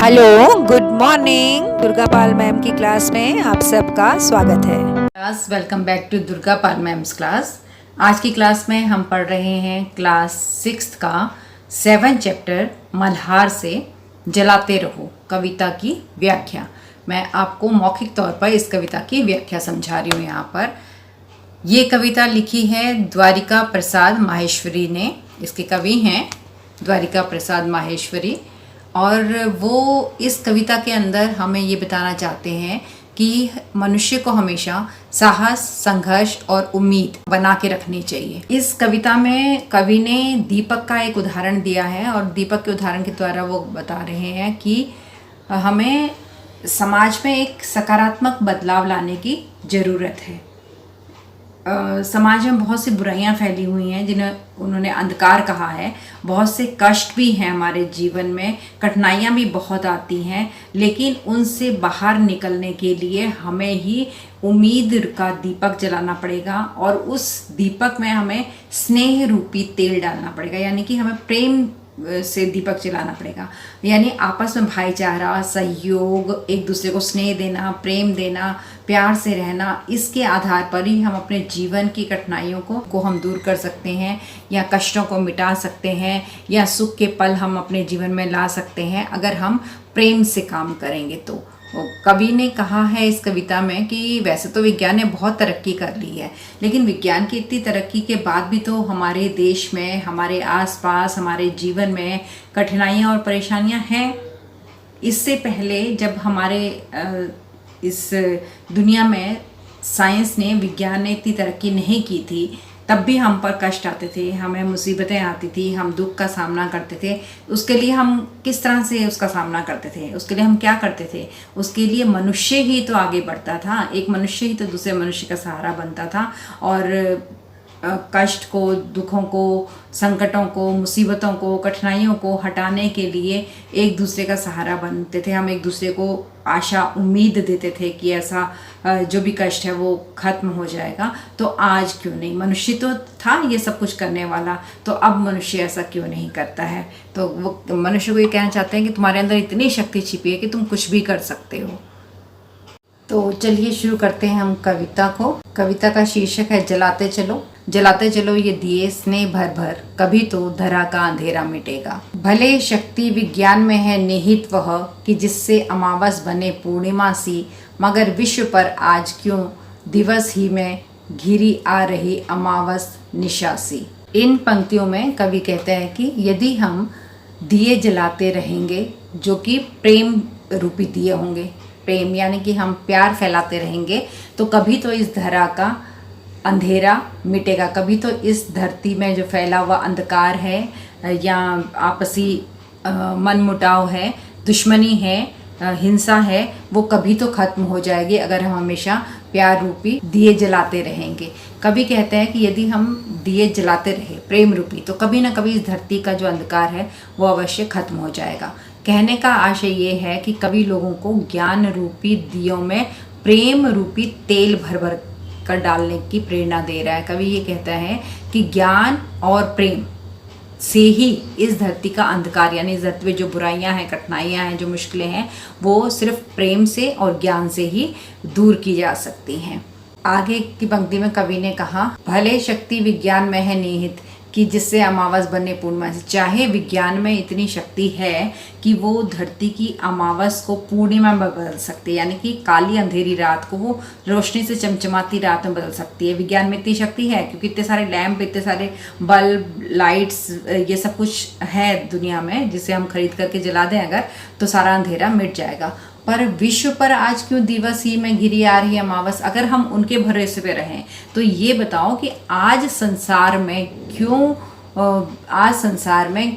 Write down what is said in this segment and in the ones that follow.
Hello, good morning. Durga Pal ma'am की class में आप सबका स्वागत है। Class welcome back to Durga Pal ma'am's class. आज की क्लास में हम पढ़ रहे हैं क्लास 6 का 7 चैप्टर मल्हार से जलाते रहो कविता की व्याख्या। मैं आपको मौखिक तौर पर इस कविता की व्याख्या समझा रही हूँ। यहाँ पर ये कविता लिखी है द्वारिका प्रसाद माहेश्वरी ने। इसके कवि हैं द्वारिका प्रसाद माहेश्वरी, और वो इस कविता के अंदर हमें ये बताना चाहते हैं कि मनुष्य को हमेशा साहस, संघर्ष और उम्मीद बना के रखनी चाहिए। इस कविता में कवि ने दीपक का एक उदाहरण दिया है, और दीपक के उदाहरण के द्वारा वो बता रहे हैं कि हमें समाज में एक सकारात्मक बदलाव लाने की ज़रूरत है। समाज में बहुत सी बुराइयां फैली हुई हैं जिन्हें उन्होंने अंधकार कहा है। बहुत से कष्ट भी हैं हमारे जीवन में, कठिनाइयां भी बहुत आती हैं, लेकिन उनसे बाहर निकलने के लिए हमें ही उम्मीद का दीपक जलाना पड़ेगा, और उस दीपक में हमें स्नेह रूपी तेल डालना पड़ेगा। यानी कि हमें प्रेम से दीपक जलाना पड़ेगा, यानी आपस में भाईचारा, सहयोग, एक दूसरे को स्नेह देना, प्रेम देना, प्यार से रहना, इसके आधार पर ही हम अपने जीवन की कठिनाइयों को हम दूर कर सकते हैं, या कष्टों को मिटा सकते हैं, या सुख के पल हम अपने जीवन में ला सकते हैं अगर हम प्रेम से काम करेंगे। तो कवि ने कहा है इस कविता में कि वैसे तो विज्ञान ने बहुत तरक्की कर ली है, लेकिन विज्ञान की इतनी तरक्की के बाद भी तो हमारे देश में, हमारे आसपास, हमारे जीवन में कठिनाइयाँ और परेशानियाँ हैं। इससे पहले जब हमारे इस दुनिया में साइंस ने, विज्ञान ने इतनी तरक्की नहीं की थी, तब भी हम पर कष्ट आते थे, हमें मुसीबतें आती थी, हम दुख का सामना करते थे। उसके लिए हम किस तरह से उसका सामना करते थे, उसके लिए हम क्या करते थे? उसके लिए मनुष्य ही तो आगे बढ़ता था, एक मनुष्य ही तो दूसरे मनुष्य का सहारा बनता था, और कष्ट को, दुखों को, संकटों को, मुसीबतों को, कठिनाइयों को हटाने के लिए एक दूसरे का सहारा बनते थे। हम एक दूसरे को आशा, उम्मीद देते थे कि ऐसा जो भी कष्ट है वो खत्म हो जाएगा। तो आज क्यों नहीं? मनुष्य तो था ये सब कुछ करने वाला, तो अब मनुष्य ऐसा क्यों नहीं करता है? तो वो मनुष्य को ये कहना चाहते हैं कि तुम्हारे अंदर इतनी शक्ति छिपी है कि तुम कुछ भी कर सकते हो। तो चलिए शुरू करते हैं हम कविता को। कविता का शीर्षक है जलाते चलो। जलाते चलो ये दिए स्नेह भर भर, कभी तो धरा का अंधेरा मिटेगा। भले शक्ति विज्ञान में है निहित वह, कि जिससे अमावस बने पूर्णिमा सी, मगर विश्व पर आज क्यों दिवस ही में घिरी आ रही अमावस निशा सी। इन पंक्तियों में कवि कहते हैं कि यदि हम दिए जलाते रहेंगे, जो कि प्रेम रूपी दिए होंगे, प्रेम यानी कि हम प्यार फैलाते रहेंगे, तो कभी तो इस धरा का अंधेरा मिटेगा, कभी तो इस धरती में जो फैला हुआ अंधकार है, या आपसी मनमुटाव है, दुश्मनी है, हिंसा है, वो कभी तो खत्म हो जाएगी अगर हम हमेशा प्यार रूपी दिए जलाते रहेंगे। कभी कहते हैं कि यदि हम दिए जलाते रहे प्रेम रूपी, तो कभी ना कभी इस धरती का जो अंधकार है वो अवश्य खत्म हो जाएगा। कहने का आशय ये है कि कभी लोगों को ज्ञान रूपी दियों में प्रेम रूपी तेल भर भर कर डालने की प्रेरणा दे रहा है। कवि ये कहता है कि ज्ञान और प्रेम से ही इस धरती का अंधकार, यानी इस धरती में जो बुराइयां हैं, कठिनाइयां हैं, जो मुश्किलें हैं, वो सिर्फ प्रेम से और ज्ञान से ही दूर की जा सकती हैं। आगे की पंक्ति में कवि ने कहा, भले शक्ति विज्ञान में है निहित, कि जिससे अमावस बने पूर्णिमा से। चाहे विज्ञान में इतनी शक्ति है कि वो धरती की अमावस को पूर्णिमा में बदल सकती है, यानी कि काली अंधेरी रात को वो रोशनी से चमचमाती रात में बदल सकती है। विज्ञान में इतनी शक्ति है क्योंकि इतने सारे लैंप, इतने सारे बल्ब, लाइट्स, ये सब कुछ है दुनिया में, जिसे हम खरीद करके जला दें अगर, तो सारा अंधेरा मिट जाएगा। पर विश्व पर आज क्यों दिवस ही में घिरी आ रही अमावस? अगर हम उनके भरोसे पे रहें तो ये बताओ कि आज संसार में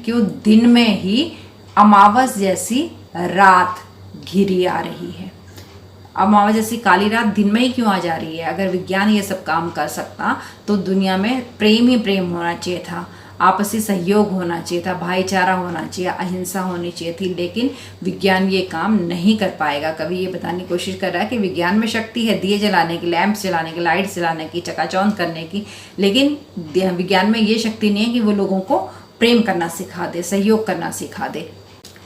क्यों दिन में ही अमावस जैसी रात घिरी आ रही है? अमावस जैसी काली रात दिन में ही क्यों आ जा रही है? अगर विज्ञान ये सब काम कर सकता तो दुनिया में प्रेम ही प्रेम होना चाहिए था, आपसी सहयोग होना चाहिए था, भाईचारा होना चाहिए, अहिंसा होनी चाहिए थी, लेकिन विज्ञान ये काम नहीं कर पाएगा। कभी ये बताने की कोशिश कर रहा है कि विज्ञान में शक्ति है दिए जलाने की, लैंप्स जलाने की, लाइट्स जलाने की, चकाचौंध करने की, लेकिन विज्ञान में ये शक्ति नहीं है कि वो लोगों को प्रेम करना सिखा दे, सहयोग करना सिखा दे।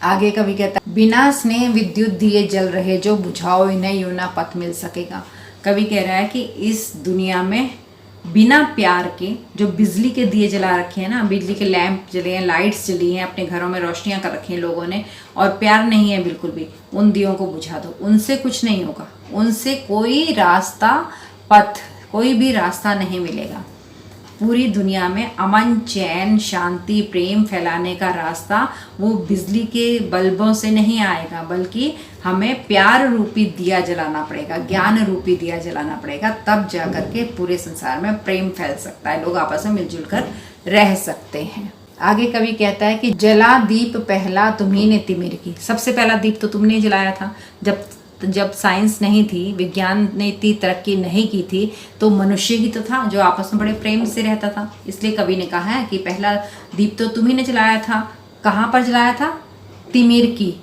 आगे कभी कहता है, बिना स्नेह विद्युत दिए जल रहे, जो बुझाओ इन्हें यूं ना पथ मिल सकेगा। कवि कह रहा है कि इस दुनिया में बिना प्यार के जो बिजली के दिए जला रखे हैं ना, बिजली के लैंप जले हैं, लाइट्स जली हैं, अपने घरों में रोशनियां कर रखी हैं लोगों ने, और प्यार नहीं है बिल्कुल भी, उन दियों को बुझा दो, उनसे कुछ नहीं होगा, उनसे कोई रास्ता पथ, कोई भी रास्ता नहीं मिलेगा। पूरी दुनिया में अमन, चैन, शांति, प्रेम फैलाने का रास्ता वो बिजली के बल्बों से नहीं आएगा, बल्कि हमें प्यार रूपी दिया जलाना पड़ेगा, ज्ञान रूपी दिया जलाना पड़ेगा, तब जाकर के पूरे संसार में प्रेम फैल सकता है, लोग आपस में मिलजुल कर रह सकते हैं। आगे कवि कहता है कि जला दीप पहला तुम्ही ने तिमिर की। सबसे पहला दीप तो तुमने जलाया था। जब साइंस नहीं थी, विज्ञान ने इतनी तरक्की नहीं की थी, तो मनुष्य ही तो था जो आपस में बड़े प्रेम से रहता था। इसलिए कवि ने कहा है कि पहला दीप तो तुम्ही ने जलाया था। कहाँ पर जलाया था? तिमिर की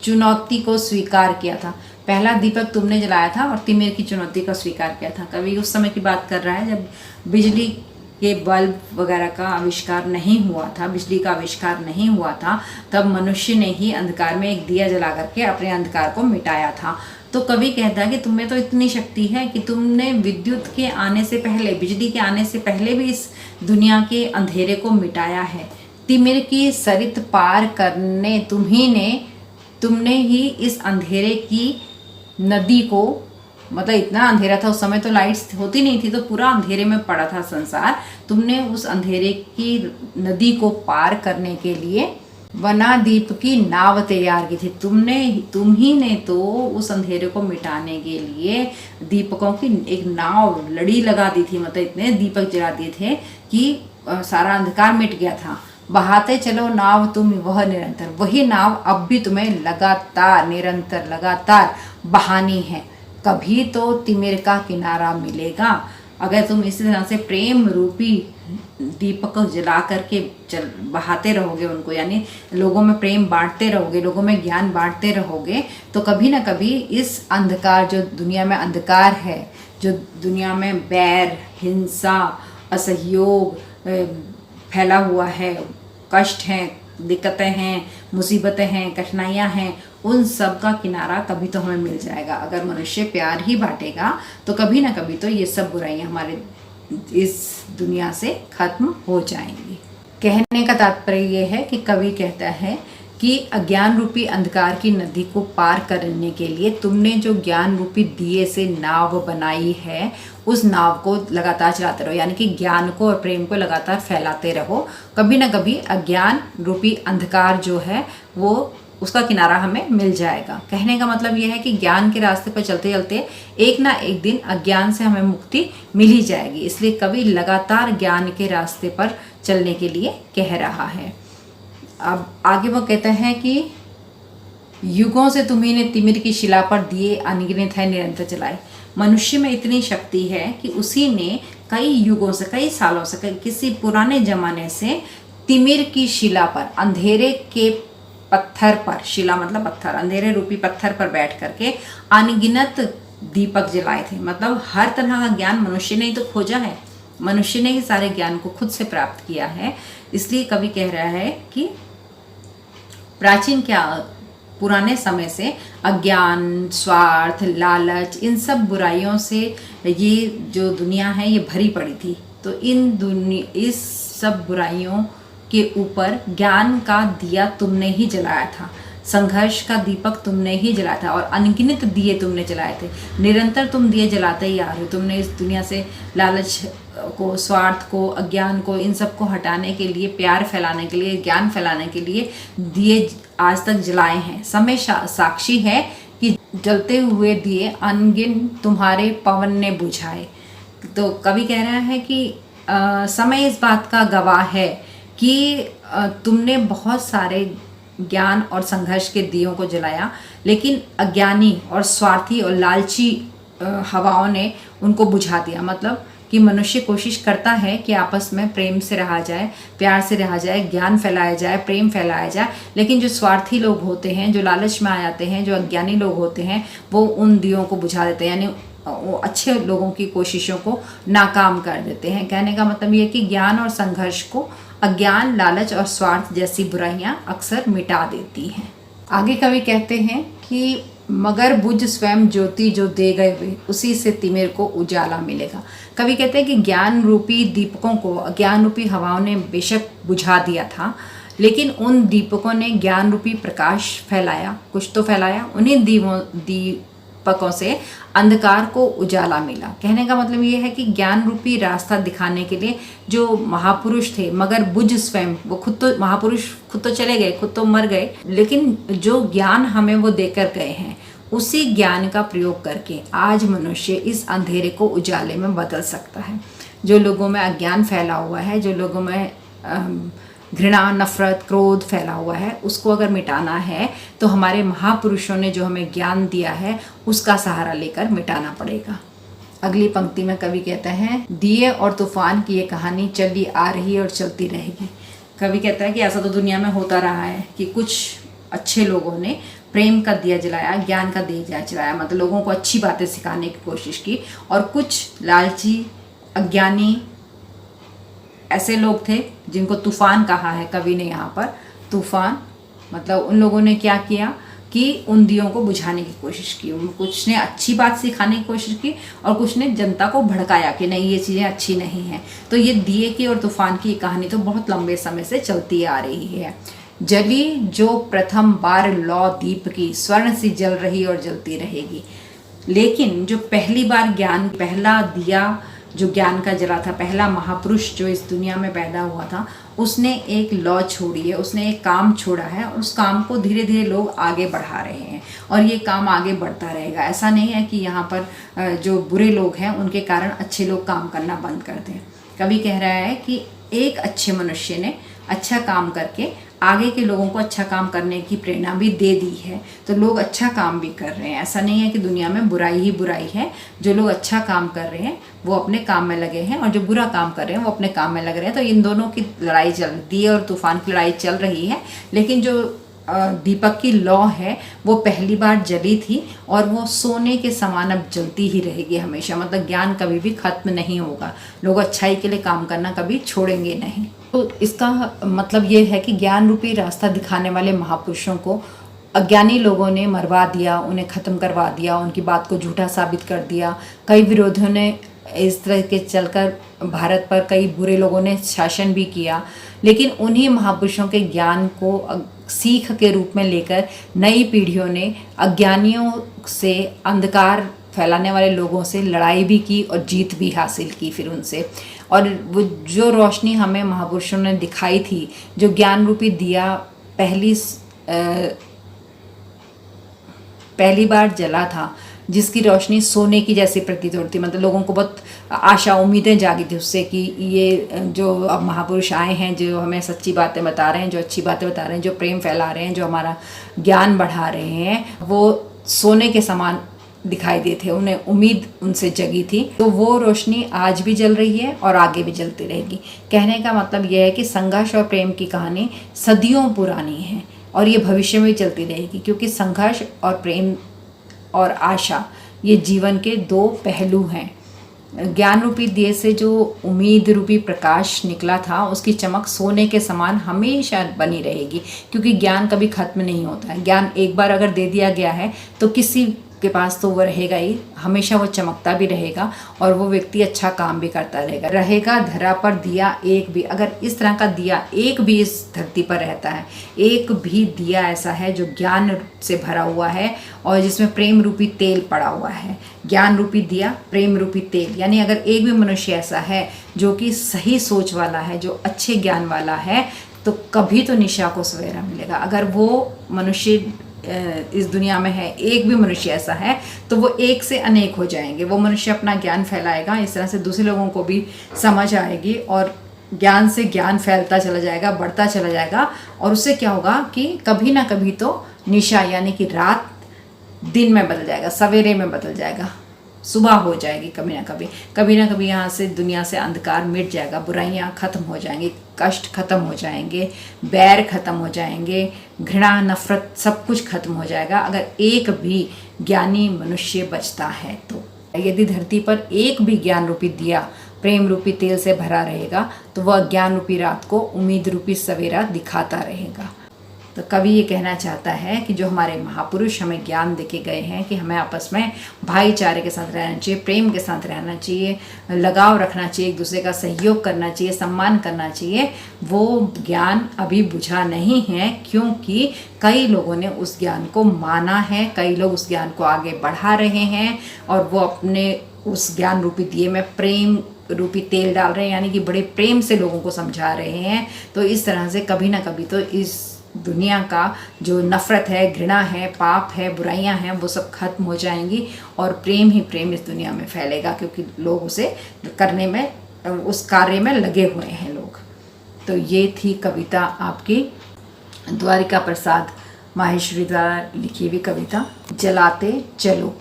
चुनौती को स्वीकार किया था। पहला दीपक तुमने जलाया था और तिमिर की चुनौती को स्वीकार किया था। कवि उस समय की बात कर रहा है जब बिजली के बल्ब वगैरह का आविष्कार नहीं हुआ था, बिजली का आविष्कार नहीं हुआ था, तब मनुष्य ने ही अंधकार में एक दिया जला करके अपने अंधकार को मिटाया था। तो कवि कहता है कि तुम्हें तो इतनी शक्ति है कि तुमने विद्युत के आने से पहले, बिजली के आने से पहले भी इस दुनिया के अंधेरे को मिटाया है। तिमिर की सरित पार करने तुमने ही इस अंधेरे की नदी को, मतलब इतना अंधेरा था उस समय, तो लाइट्स होती नहीं थी, तो पूरा अंधेरे में पड़ा था संसार। तुमने उस अंधेरे की नदी को पार करने के लिए वनादीप की नाव तैयार की थी। तुम ही ने तो उस अंधेरे को मिटाने के लिए दीपकों की एक नाव लड़ी लगा दी थी, मतलब इतने दीपक जला दिए थे कि सारा अंधकार मिट गया था। बहाते चलो नाव तुम वह निरंतर, वही नाव अब भी तुम्हें लगातार निरंतर लगातार बहानी है। कभी तो तिमिर का किनारा मिलेगा। अगर तुम इसी तरह से प्रेम रूपी दीपक जला करके बहाते रहोगे उनको, यानी लोगों में प्रेम बांटते रहोगे, लोगों में ज्ञान बांटते रहोगे, तो कभी ना कभी इस अंधकार, जो दुनिया में अंधकार है, जो दुनिया में बैर, हिंसा, असहयोग फैला हुआ है, कष्ट हैं, दिक्कतें हैं, मुसीबतें हैं, कठिनाइयाँ हैं, उन सब का किनारा कभी तो हमें मिल जाएगा। अगर मनुष्य प्यार ही बांटेगा तो कभी ना कभी तो ये सब बुराइयां हमारे इस दुनिया से खत्म हो जाएंगी। कहने का तात्पर्य ये है कि कवि कहता है कि अज्ञान रूपी अंधकार की नदी को पार करने के लिए तुमने जो ज्ञान रूपी दिए से नाव बनाई है, उस नाव को लगातार चलाते रहो, यानी कि ज्ञान को और प्रेम को लगातार फैलाते रहो। कभी ना कभी अज्ञान रूपी अंधकार जो है वो, उसका किनारा हमें मिल जाएगा। कहने का मतलब यह है कि ज्ञान के रास्ते पर चलते चलते एक ना एक दिन अज्ञान से हमें मुक्ति मिल ही जाएगी। इसलिए कवि लगातार ज्ञान के रास्ते पर चलने के लिए कह रहा है। अब आगे वो कहता है कि युगों से तुम्ही ने तिमिर की शिला पर दिए अनगिनत है निरंतर जलाए। मनुष्य में इतनी शक्ति है कि उसी ने कई युगों से, कई सालों से, किसी पुराने जमाने से तिमिर की शिला पर, अंधेरे के पत्थर पर, शिला मतलब पत्थर, अंधेरे रूपी पत्थर पर बैठ करके अनगिनत दीपक जलाए थे। मतलब हर तरह का ज्ञान मनुष्य ने ही तो खोजा है, मनुष्य ने ही सारे ज्ञान को खुद से प्राप्त किया है। इसलिए कवि कह रहा है कि प्राचीन पुराने समय से अज्ञान, स्वार्थ, लालच, इन सब बुराइयों से ये जो दुनिया है ये भरी पड़ी थी। तो इस सब बुराइयों के ऊपर ज्ञान का दिया तुमने ही जलाया था, संघर्ष का दीपक तुमने ही जलाया था, और अनगिनत दिए तुमने जलाए थे। निरंतर तुम दिए जलाते ही आ रहे हो। तुमने इस दुनिया से लालच को, स्वार्थ को, अज्ञान को, इन सब को हटाने के लिए, प्यार फैलाने के लिए, ज्ञान फैलाने के लिए दिए आज तक जलाए हैं। समय साक्षी है कि जलते हुए दिए अनगिन तुम्हारे पवन ने बुझाए। तो कवि कह रहा है कि समय इस बात का गवाह है कि तुमने बहुत सारे ज्ञान और संघर्ष के दियों को जलाया, लेकिन अज्ञानी और स्वार्थी और लालची हवाओं ने उनको बुझा दिया। मतलब कि मनुष्य कोशिश करता है कि आपस में प्रेम से रहा जाए, प्यार से रहा जाए, ज्ञान फैलाया जाए, प्रेम फैलाया जाए, लेकिन जो स्वार्थी लोग होते हैं, जो लालच में आ जाते हैं, जो अज्ञानी लोग होते हैं, वो उन दियों को बुझा देते हैं, यानी वो अच्छे लोगों की कोशिशों को नाकाम कर देते हैं। कहने का मतलब ये कि ज्ञान और संघर्ष को अज्ञान, लालच और स्वार्थ जैसी बुराइयां अक्सर मिटा देती हैं। आगे कवि कहते हैं कि मगर बुझ स्वयं ज्योति जो दे गए वे, उसी से तिमिर को उजाला मिलेगा। कवि कहते हैं कि ज्ञान रूपी दीपकों को ज्ञान रूपी हवाओं ने बेशक बुझा दिया था, लेकिन उन दीपकों ने ज्ञान रूपी प्रकाश फैलाया, कुछ तो फैलाया। उन्हीं दीपकों से अंधकार को उजाला मिला। कहने का मतलब ये है कि ज्ञान रूपी रास्ता दिखाने के लिए जो महापुरुष थे, मगर बुझ स्वयं, वो खुद तो महापुरुष खुद तो चले गए, खुद तो मर गए, लेकिन जो ज्ञान हमें वो देकर गए हैं, उसी ज्ञान का प्रयोग करके आज मनुष्य इस अंधेरे को उजाले में बदल सकता है। जो लोगों में अज्ञान फैला हुआ है, जो लोगों में घृणा, नफरत, क्रोध फैला हुआ है, उसको अगर मिटाना है तो हमारे महापुरुषों ने जो हमें ज्ञान दिया है उसका सहारा लेकर मिटाना पड़ेगा। अगली पंक्ति में कवि कहते हैं, दिए और तूफान की ये कहानी चली आ रही और चलती रहेगी। कवि कहता है कि ऐसा तो दुनिया में होता रहा है कि कुछ अच्छे लोगों ने प्रेम का दिया जलाया, ज्ञान का दिया जलाया, मतलब लोगों को अच्छी बातें सिखाने की कोशिश की, और कुछ लालची, अज्ञानी ऐसे लोग थे जिनको तूफान कहा है कवि ने यहाँ पर। तूफान मतलब उन लोगों ने क्या किया कि उन दियों को बुझाने की कोशिश की। कुछ ने अच्छी बात सिखाने की कोशिश की और कुछ ने जनता को भड़काया कि नहीं, ये चीज़ें अच्छी नहीं हैं। तो ये दिए की और तूफान की कहानी तो बहुत लंबे समय से चलती आ रही है। जली जो प्रथम बार लौ दीप की, स्वर्ण सी जल रही और जलती रहेगी। लेकिन जो पहली बार ज्ञान, पहला दिया जो ज्ञान का जला था, पहला महापुरुष जो इस दुनिया में पैदा हुआ था, उसने एक लौ छोड़ी है, उसने एक काम छोड़ा है, और उस काम को धीरे धीरे लोग आगे बढ़ा रहे हैं और ये काम आगे बढ़ता रहेगा। ऐसा नहीं है कि यहाँ पर जो बुरे लोग हैं उनके कारण अच्छे लोग काम करना बंद कर दें। कवि कह रहा है कि एक अच्छे मनुष्य ने अच्छा काम करके आगे के लोगों को अच्छा काम करने की प्रेरणा भी दे दी है, तो लोग अच्छा काम भी कर रहे हैं। ऐसा नहीं है कि दुनिया में बुराई ही बुराई है। जो लोग अच्छा काम कर रहे हैं वो अपने काम में लगे हैं, और जो बुरा काम कर रहे हैं वो अपने काम में लग रहे हैं। तो इन दोनों की लड़ाई चल रही, दिए और तूफान की लड़ाई चल रही है। लेकिन जो दीपक की लौ है वो पहली बार जली थी और वो सोने के समान अब जलती ही रहेगी हमेशा। मतलब ज्ञान कभी भी खत्म नहीं होगा, लोग अच्छाई के लिए काम करना कभी छोड़ेंगे नहीं। तो इसका मतलब ये है कि ज्ञान रूपी रास्ता दिखाने वाले महापुरुषों को अज्ञानी लोगों ने मरवा दिया, उन्हें ख़त्म करवा दिया, उनकी बात को झूठा साबित कर दिया। कई विरोधियों ने इस तरह के चलकर भारत पर कई बुरे लोगों ने शासन भी किया, लेकिन उन्हीं महापुरुषों के ज्ञान को सीख के रूप में लेकर नई पीढ़ियों ने अज्ञानियों से, अंधकार फैलाने वाले लोगों से लड़ाई भी की और जीत भी हासिल की फिर उनसे। और वो जो रोशनी हमें महापुरुषों ने दिखाई थी, जो ज्ञान रूपी दिया पहली बार जला था, जिसकी रोशनी सोने की जैसी प्रतीत होती, मतलब लोगों को बहुत आशा उम्मीदें जागी थी उससे कि ये जो अब महापुरुष आए हैं, जो हमें सच्ची बातें बता रहे हैं, जो अच्छी बातें बता रहे हैं, जो प्रेम फैला रहे हैं, जो हमारा ज्ञान बढ़ा रहे हैं, वो सोने के समान दिखाई देते थे। उन्हें उम्मीद उनसे जगी थी। तो वो रोशनी आज भी जल रही है और आगे भी जलती रहेगी। कहने का मतलब यह है कि संघर्ष और प्रेम की कहानी सदियों पुरानी है और ये भविष्य में भी चलती रहेगी, क्योंकि संघर्ष और प्रेम और आशा ये जीवन के दो पहलू हैं। ज्ञान रूपी दिए से जो उम्मीद रूपी प्रकाश निकला था, उसकी चमक सोने के समान हमेशा बनी रहेगी, क्योंकि ज्ञान कभी खत्म नहीं होता है। ज्ञान एक बार अगर दे दिया गया है तो किसी के पास तो वो रहेगा ही, हमेशा वो चमकता भी रहेगा और वो व्यक्ति अच्छा काम भी करता रहेगा धरा पर दिया एक भी। अगर इस तरह का दिया एक भी इस धरती पर रहता है, एक भी दिया ऐसा है जो ज्ञान से भरा हुआ है और जिसमें प्रेम रूपी तेल पड़ा हुआ है, ज्ञान रूपी दिया, प्रेम रूपी तेल, यानी अगर एक भी मनुष्य ऐसा है जो कि सही सोच वाला है, जो अच्छे ज्ञान वाला है, तो कभी तो निशा को सवेरा मिलेगा। अगर वो मनुष्य इस दुनिया में है, एक भी मनुष्य ऐसा है, तो वो एक से अनेक हो जाएंगे। वो मनुष्य अपना ज्ञान फैलाएगा, इस तरह से दूसरे लोगों को भी समझ आएगी और ज्ञान से ज्ञान फैलता चला जाएगा, बढ़ता चला जाएगा। और उससे क्या होगा कि कभी ना कभी तो निशा यानी कि रात दिन में बदल जाएगा, सवेरे में बदल जाएगा, सुबह हो जाएगी। कभी ना कभी यहाँ से दुनिया से अंधकार मिट जाएगा, बुराइयाँ खत्म हो जाएंगी, कष्ट खत्म हो जाएंगे, बैर खत्म हो जाएंगे, घृणा, नफरत सब कुछ खत्म हो जाएगा अगर एक भी ज्ञानी मनुष्य बचता है। तो यदि धरती पर एक भी ज्ञान रूपी दिया प्रेम रूपी तेल से भरा रहेगा, तो वह ज्ञान रूपी रात को उम्मीद रूपी सवेरा दिखाता रहेगा। तो कवि ये कहना चाहता है कि जो हमारे महापुरुष हमें ज्ञान देके गए हैं कि हमें आपस में भाईचारे के साथ रहना चाहिए, प्रेम के साथ रहना चाहिए, लगाव रखना चाहिए, एक दूसरे का सहयोग करना चाहिए, सम्मान करना चाहिए, वो ज्ञान अभी बुझा नहीं है, क्योंकि कई लोगों ने उस ज्ञान को माना है, कई लोग उस ज्ञान को आगे बढ़ा रहे हैं और वो अपने उस ज्ञान रूपी दिए में प्रेम रूपी तेल डाल रहे हैं, यानी कि बड़े प्रेम से लोगों को समझा रहे हैं। तो इस तरह से कभी ना कभी तो इस दुनिया का जो नफ़रत है, घृणा है, पाप है, बुराइयां हैं, वो सब खत्म हो जाएंगी और प्रेम ही प्रेम इस दुनिया में फैलेगा, क्योंकि लोग उसे करने में, उस कार्य में लगे हुए हैं लोग। तो ये थी कविता आपकी द्वारिका प्रसाद माहेश्वरी द्वारा लिखी हुई कविता जलाते चलो।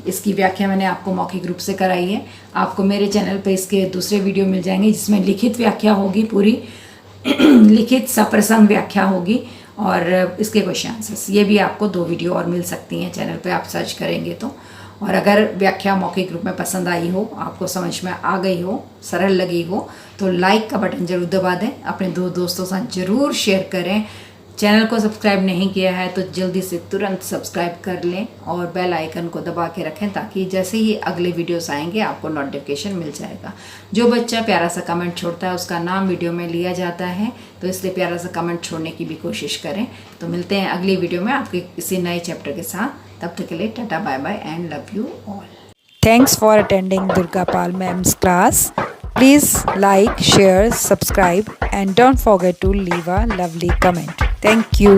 इसकी व्याख्या मैंने आपको मौखिक रूप से कराई है। आपको मेरे चैनल पे इसके दूसरे वीडियो मिल जाएंगे जिसमें लिखित व्याख्या होगी, पूरी लिखित सप्रसंग व्याख्या होगी और इसके क्वेश्चन आंसर्स, ये भी आपको 2 वीडियो और मिल सकती हैं चैनल पे, आप सर्च करेंगे तो। और अगर व्याख्या मौखिक रूप में पसंद आई हो, आपको समझ में आ गई हो, सरल लगी हो, तो लाइक का बटन जरूर दबा दें, अपने 2 दोस्तों के साथ ज़रूर शेयर करें। चैनल को सब्सक्राइब नहीं किया है तो जल्दी से तुरंत सब्सक्राइब कर लें और बेल आइकन को दबा के रखें, ताकि जैसे ही अगले वीडियोस आएंगे आपको नोटिफिकेशन मिल जाएगा। जो बच्चा प्यारा सा कमेंट छोड़ता है उसका नाम वीडियो में लिया जाता है, तो इसलिए प्यारा सा कमेंट छोड़ने की भी कोशिश करें। तो मिलते हैं अगली वीडियो में आपके किसी नए चैप्टर के साथ। तब तक के लिए tata bye bye and love you all. Thanks for attending Durga Pal Ma'am's class. Please like, share, subscribe and don't forget to leave a lovely comment. Thank you.